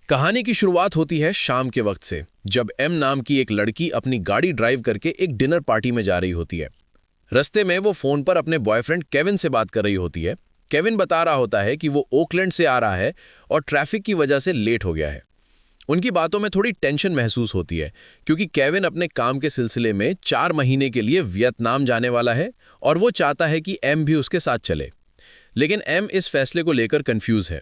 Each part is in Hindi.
कहानी की शुरुआत होती है शाम के वक्त से, जब एम नाम की एक लड़की अपनी गाड़ी ड्राइव करके एक डिनर पार्टी में जा रही होती है। रस्ते में वो फोन पर अपने बॉयफ्रेंड केविन से बात कर रही होती है। केविन बता रहा होता है कि वो ओकलैंड से आ रहा है और ट्रैफिक की वजह से लेट हो गया है। उनकी बातों में थोड़ी टेंशन महसूस होती है, क्योंकि केविन अपने काम के सिलसिले में 4 महीने के लिए वियतनाम जाने वाला है और वो चाहता है कि एम भी उसके साथ चले। लेकिन एम इस फैसले को लेकर कंफ्यूज है।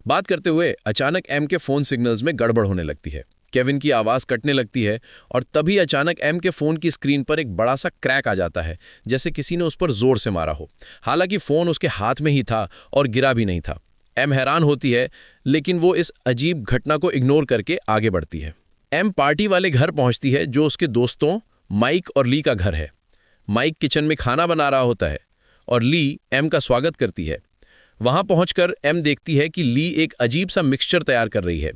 बात करते हुए अचानक एम के फोन सिग्नल्स में गड़बड़ होने लगती है। केविन की आवाज़ कटने लगती है और तभी अचानक एम के फ़ोन की स्क्रीन पर एक बड़ा सा क्रैक आ जाता है, जैसे किसी ने उस पर जोर से मारा हो। हालांकि फ़ोन उसके हाथ में ही था और गिरा भी नहीं था। एम हैरान होती है, लेकिन वो इस अजीब घटना को इग्नोर करके आगे बढ़ती है। एम पार्टी वाले घर पहुंचती है, जो उसके दोस्तों माइक और ली का घर है। माइक किचन में खाना बना रहा होता है और ली एम का स्वागत करती है। वहां पहुंचकर एम देखती है कि ली एक अजीब सा मिक्सचर तैयार कर रही है।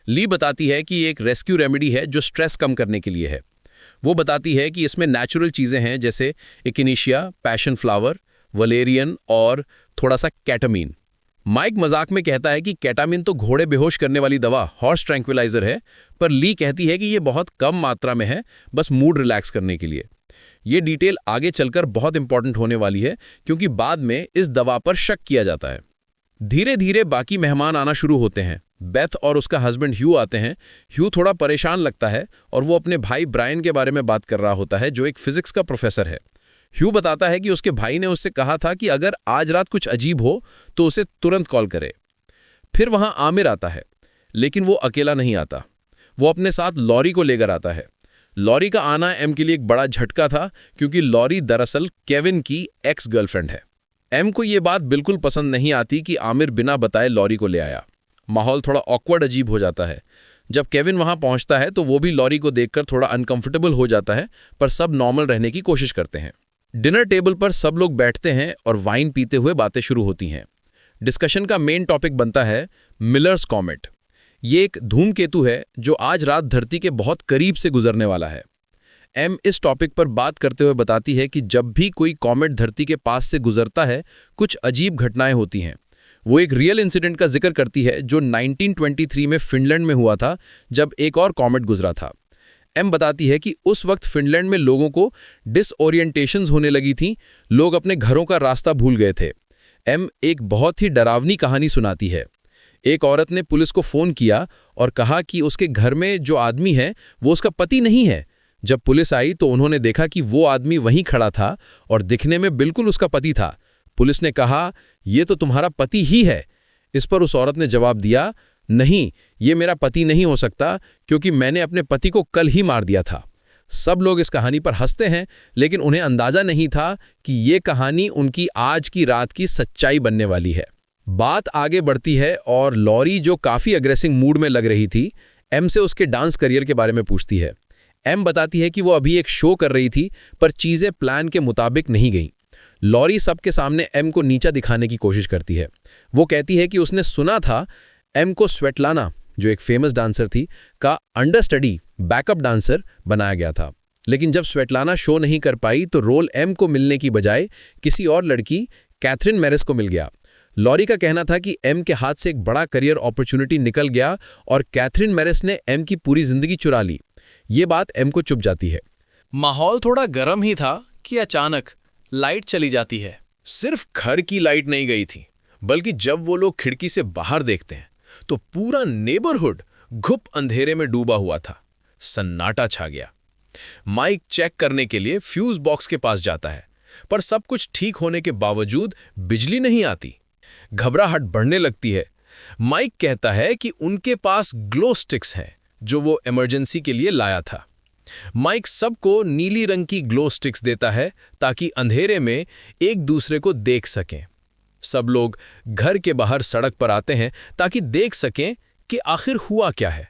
ली बताती है कि ये एक रेस्क्यू रेमेडी है जो स्ट्रेस कम करने के लिए है। वो बताती है कि इसमें नेचुरल चीज़ें हैं, जैसे इकिनेशिया, पैशन फ्लावर, वलेरियन और थोड़ा सा कैटामीन। माइक मजाक में कहता है कि कैटामीन तो घोड़े बेहोश करने वाली दवा हॉर्स ट्रैंक्विलाइजर है, पर ली कहती है कि ये बहुत कम मात्रा में है, बस मूड रिलैक्स करने के लिए। ये डिटेल आगे चलकर बहुत इंपॉर्टेंट होने वाली है, क्योंकि बाद में इस दवा पर शक किया जाता है। धीरे धीरे बाकी मेहमान आना शुरू होते हैं। बेथ और उसका हस्बैंड ह्यू आते हैं। ह्यू थोड़ा परेशान लगता है और वो अपने भाई ब्रायन के बारे में बात कर रहा होता है, जो एक फिजिक्स का प्रोफेसर है। ह्यू बताता है कि उसके भाई ने उससे कहा था कि अगर आज रात कुछ अजीब हो तो उसे तुरंत कॉल करे। फिर वहां आमिर आता है, लेकिन वो अकेला नहीं आता। वो अपने साथ लॉरी को लेकर आता है। लॉरी का आना एम के लिए एक बड़ा झटका था, क्योंकि लॉरी दरअसल केविन की एक्स गर्लफ्रेंड है। एम को ये बात बिल्कुल पसंद नहीं आती कि आमिर बिना बताए लॉरी को ले आया। माहौल थोड़ा ऑकवर्ड अजीब हो जाता है। जब केविन वहां पहुंचता है तो वो भी लॉरी को देखकर थोड़ा अनकंफर्टेबल हो जाता है, पर सब नॉर्मल रहने की कोशिश करते हैं। डिनर टेबल पर सब लोग बैठते हैं और वाइन पीते हुए बातें शुरू होती हैं। डिस्कशन का मेन टॉपिक बनता है मिलर्स कॉमेट। ये एक धूमकेतु है जो आज रात धरती के बहुत करीब से गुजरने वाला है। एम इस टॉपिक पर बात करते हुए बताती है कि जब भी कोई कॉमेट धरती के पास से गुजरता है, कुछ अजीब घटनाएं होती हैं। वो एक रियल इंसिडेंट का जिक्र करती है जो 1923 में फिनलैंड में हुआ था, जब एक और कॉमेट गुजरा था। एम बताती है कि उस वक्त फिनलैंड में लोगों को डिसओरिएंटेशंस होने लगी थी। लोग अपने घरों का रास्ता भूल गए थे। एम एक बहुत ही डरावनी कहानी सुनाती है। एक औरत ने पुलिस को फ़ोन किया और कहा कि उसके घर में जो आदमी है वो उसका पति नहीं है। जब पुलिस आई तो उन्होंने देखा कि वो आदमी वहीं खड़ा था और दिखने में बिल्कुल उसका पति था। पुलिस ने कहा, ये तो तुम्हारा पति ही है। इस पर उस औरत ने जवाब दिया, नहीं, ये मेरा पति नहीं हो सकता, क्योंकि मैंने अपने पति को कल ही मार दिया था। सब लोग इस कहानी पर हंसते हैं, लेकिन उन्हें अंदाजा नहीं था कि ये कहानी उनकी आज की रात की सच्चाई बनने वाली है। बात आगे बढ़ती है और लॉरी, जो काफ़ी अग्रेसिव मूड में लग रही थी, एम से उसके डांस करियर के बारे में पूछती है। एम बताती है कि वो अभी एक शो कर रही थी, पर चीज़ें प्लान के मुताबिक नहीं गईं। लॉरी सबके सामने एम को नीचा दिखाने की कोशिश करती है। वो कहती है कि उसने सुना था एम को स्वेटलाना, जो एक फेमस डांसर थी, का अंडरस्टडी बैकअप डांसर बनाया गया था। लेकिन जब स्वेटलाना शो नहीं कर पाई तो रोल एम को मिलने की बजाय किसी और लड़की कैथरीन मैरिस को मिल गया। लॉरी का कहना था कि एम के हाथ से एक बड़ा करियर अपॉर्चुनिटी निकल गया और कैथरीन मैरिस ने एम की पूरी जिंदगी चुरा ली। ये बात एम को चुभ जाती है। माहौल थोड़ा गर्म ही था कि अचानक लाइट चली जाती है। सिर्फ घर की लाइट नहीं गई थी, बल्कि जब वो लोग खिड़की से बाहर देखते हैं तो पूरा नेबरहुड घुप अंधेरे में डूबा हुआ था। सन्नाटा छा गया। माइक चेक करने के लिए फ्यूज बॉक्स के पास जाता है, पर सब कुछ ठीक होने के बावजूद बिजली नहीं आती। घबराहट बढ़ने लगती है। माइक कहता है कि उनके पास ग्लो स्टिक्स हैं, जो वो इमरजेंसी के लिए लाया था। माइक सबको नीली रंग की ग्लो स्टिक्स देता है ताकि अंधेरे में एक दूसरे को देख सकें। सब लोग घर के बाहर सड़क पर आते हैं ताकि देख सकें कि आखिर हुआ क्या है।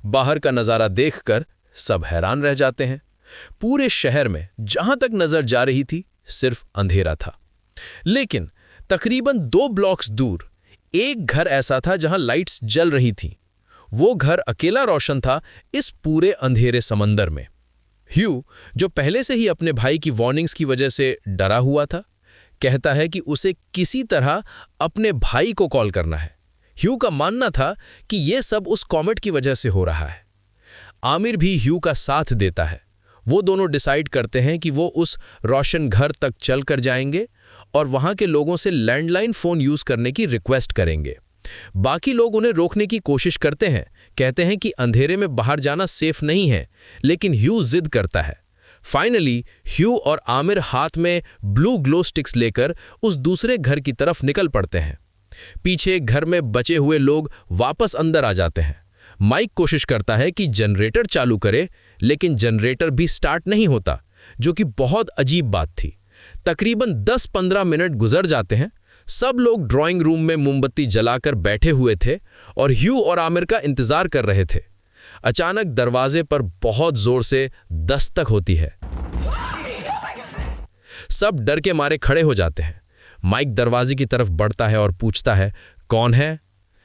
बाहर का नज़ारा देखकर सब हैरान रह जाते हैं। पूरे शहर में जहां तक नजर जा रही थी सिर्फ अंधेरा था। लेकिन तकरीबन 2 ब्लॉक्स दूर एक घर ऐसा था जहां लाइट्स जल रही थीं। वो घर अकेला रोशन था इस पूरे अंधेरे समंदर में। ह्यू, जो पहले से ही अपने भाई की वार्निंग्स की वजह से डरा हुआ था, कहता है कि उसे किसी तरह अपने भाई को कॉल करना है। ह्यू का मानना था कि ये सब उस कॉमेट की वजह से हो रहा है। आमिर भी ह्यू का साथ देता है। वो दोनों डिसाइड करते हैं कि वो उस रोशन घर तक चलकर जाएंगे और वहां के लोगों से लैंडलाइन फ़ोन यूज़ करने की रिक्वेस्ट करेंगे। बाकी लोग उन्हें रोकने की कोशिश करते हैं, कहते हैं कि अंधेरे में बाहर जाना सेफ नहीं है, लेकिन ह्यू जिद करता है। फाइनली ह्यू और आमिर हाथ में ब्लू ग्लो स्टिक्स लेकर उस दूसरे घर की तरफ निकल पड़ते हैं। पीछे घर में बचे हुए लोग वापस अंदर आ जाते हैं। माइक कोशिश करता है कि जनरेटर चालू करे, लेकिन जनरेटर भी स्टार्ट नहीं होता, जो कि बहुत अजीब बात थी। तकरीबन 10-15 मिनट गुजर जाते हैं। सब लोग ड्राइंग रूम में मोमबत्ती जलाकर बैठे हुए थे और ह्यू और आमिर का इंतजार कर रहे थे। अचानक दरवाजे पर बहुत जोर से दस्तक होती है। सब डर के मारे खड़े हो जाते हैं। माइक दरवाजे की तरफ बढ़ता है और पूछता है, कौन है?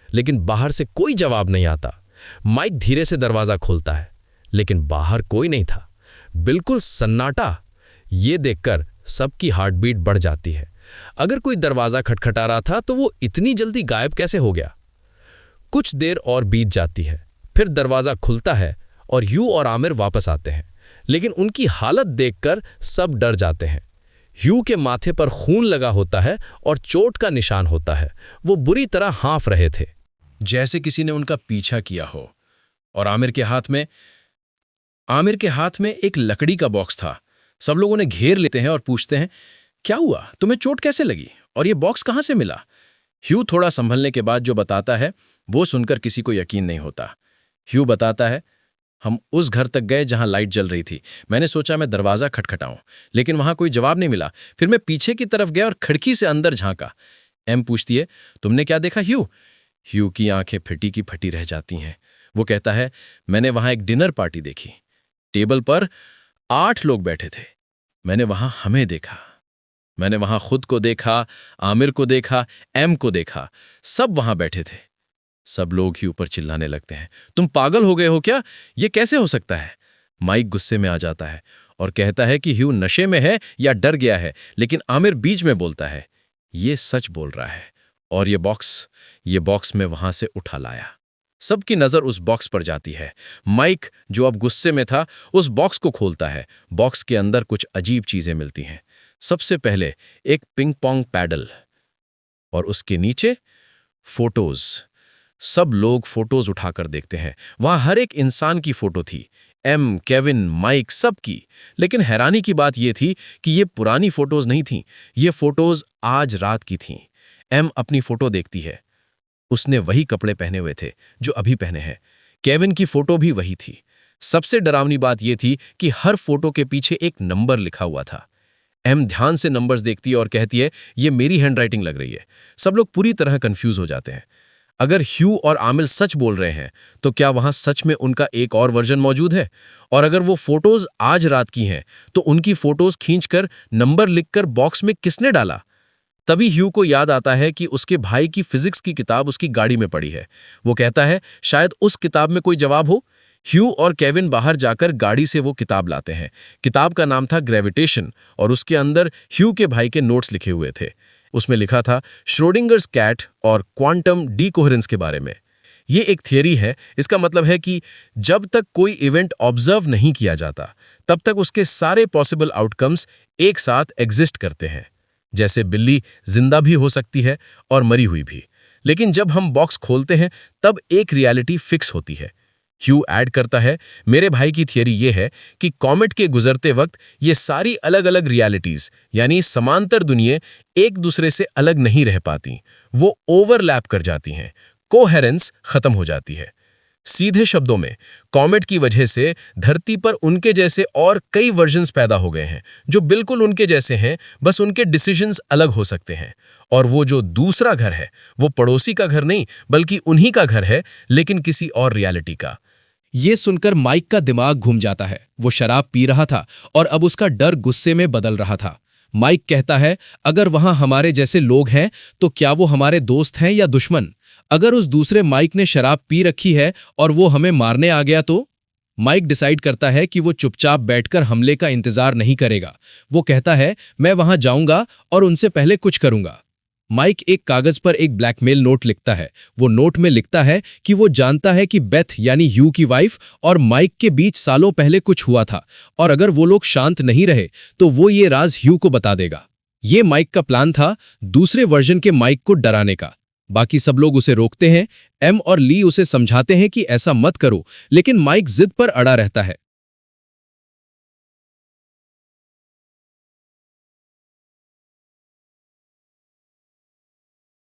लेकिन बाहर से कोई जवाब नहीं आता। माइक धीरे से दरवाजा खोलता है, लेकिन बाहर कोई नहीं था, बिल्कुल सन्नाटा। ये देखकर सबकी हार्टबीट बढ़ जाती है। अगर कोई दरवाजा खटखटा रहा था तो वो इतनी जल्दी गायब कैसे हो गया? कुछ देर और बीत जाती है, फिर दरवाजा खुलता है और ह्यू और आमिर वापस आते हैं, लेकिन उनकी हालत देखकर सब डर जाते हैं। ह्यू के माथे पर खून लगा होता है और चोट का निशान होता है। वो बुरी तरह हाँफ रहे थे, जैसे किसी ने उनका पीछा किया हो। और आमिर के हाथ में एक लकड़ी का बॉक्स था। सब लोग उन्हें घेर लेते हैं और पूछते हैं, क्या हुआ? तुम्हें चोट कैसे लगी? और ये बॉक्स कहाँ से मिला? ह्यू थोड़ा संभलने के बाद जो बताता है, वो सुनकर किसी को यकीन नहीं होता। ह्यू बताता है, हम उस घर तक गए जहां लाइट जल रही थी। मैंने सोचा मैं दरवाजा खटखटाऊं, लेकिन वहां कोई जवाब नहीं मिला। फिर मैं पीछे की तरफ गया और खिड़की से अंदर झांका। एम पूछती है, तुमने क्या देखा ह्यू? ह्यू की आंखें फटी की फटी रह जाती हैं। वो कहता है, मैंने वहां एक डिनर पार्टी देखी। टेबल पर 8 लोग बैठे थे। मैंने वहां हमें देखा। मैंने वहां खुद को देखा, आमिर को देखा, एम को देखा। सब वहां बैठे थे। सब लोग ही ऊपर चिल्लाने लगते हैं, तुम पागल हो गए हो क्या? ये कैसे हो सकता है? माइक गुस्से में आ जाता है और कहता है कि ह्यू नशे में है या डर गया है, लेकिन आमिर बीच में बोलता है, ये सच बोल रहा है। और ये बॉक्स मैं वहां से उठा लाया। सबकी नजर उस बॉक्स पर जाती है। माइक, जो अब गुस्से में था, उस बॉक्स को खोलता है। बॉक्स के अंदर कुछ अजीब चीजें मिलती हैं। सबसे पहले एक पिंग पोंग पैडल और उसके नीचे फोटोज। सब लोग फोटोज उठाकर देखते हैं। वहां हर एक इंसान की फोटो थी, एम, केविन, माइक, सब की। लेकिन हैरानी की बात यह थी कि ये पुरानी फोटोज नहीं थीं, ये फोटोज आज रात की थीं। एम अपनी फोटो देखती है। उसने वही कपड़े पहने हुए थे जो अभी पहने हैं। केविन की फोटो भी वही थी। सबसे डरावनी बात यह थी कि हर फोटो के पीछे एक नंबर लिखा हुआ था। एम ध्यान से नंबर्स देखती है और कहती है, ये मेरी हैंडराइटिंग लग रही है। सब लोग पूरी तरह कंफ्यूज हो जाते हैं। अगर ह्यू और आमिर सच बोल रहे हैं, तो क्या वहां सच में उनका एक और वर्जन मौजूद है? और अगर वो फोटोज आज रात की हैं, तो उनकी फोटोज खींचकर नंबर लिखकर बॉक्स में किसने डाला? तभी ह्यू को याद आता है कि उसके भाई की फिजिक्स की किताब उसकी गाड़ी में पड़ी है। वो कहता है, शायद उस किताब में कोई जवाब हो। ह्यू और केविन बाहर जाकर गाड़ी से वो किताब लाते हैं। किताब का नाम था ग्रेविटेशन और उसके अंदर ह्यू के भाई के नोट्स लिखे हुए थे। उसमें लिखा था श्रोडिंगर्स कैट और क्वांटम डीकोहेरेंस के बारे में। ये एक थियरी है। इसका मतलब है कि जब तक कोई इवेंट ऑब्जर्व नहीं किया जाता, तब तक उसके सारे पॉसिबल आउटकम्स एक साथ एग्जिस्ट करते हैं। जैसे बिल्ली जिंदा भी हो सकती है और मरी हुई भी। लेकिन जब हम बॉक्स खोलते हैं, तब एक रियलिटी फिक्स होती है। ह्यू ऐड करता है, मेरे भाई की थियरी ये है कि कॉमेट के गुजरते वक्त ये सारी अलग अलग रियलिटीज, यानी समांतर दुनिया, एक दूसरे से अलग नहीं रह पाती। वो ओवरलैप कर जाती हैं। कोहेरेंस खत्म हो जाती है। सीधे शब्दों में, कॉमेट की वजह से धरती पर उनके जैसे और कई वर्जन्स पैदा हो गए हैं जो बिल्कुल उनके जैसे हैं, बस उनके डिसीजंस अलग हो सकते हैं। और वो जो दूसरा घर है, वो पड़ोसी का घर नहीं, बल्कि उन्हीं का घर है, लेकिन किसी और रियलिटी का। ये सुनकर माइक का दिमाग घूम जाता है। वो शराब पी रहा था और अब उसका डर गुस्से में बदल रहा था। माइक कहता है, अगर वहां हमारे जैसे लोग हैं, तो क्या वो हमारे दोस्त हैं या दुश्मन? अगर उस दूसरे माइक ने शराब पी रखी है और वो हमें मारने आ गया तो? माइक डिसाइड करता है कि वो चुपचाप बैठकर हमले का इंतजार नहीं करेगा। वो कहता है, मैं वहां जाऊंगा और उनसे पहले कुछ करूंगा। माइक एक कागज पर एक ब्लैकमेल नोट लिखता है। वो नोट में लिखता है कि वो जानता है कि बेथ यानी ह्यू की वाइफ और माइक के बीच सालों पहले कुछ हुआ था और अगर वो लोग शांत नहीं रहे तो वो ये राज ह्यू को बता देगा। ये माइक का प्लान था दूसरे वर्जन के माइक को डराने का। बाकी सब लोग उसे रोकते हैं। एम और ली उसे समझाते हैं कि ऐसा मत करो, लेकिन माइक जिद पर अड़ा रहता है।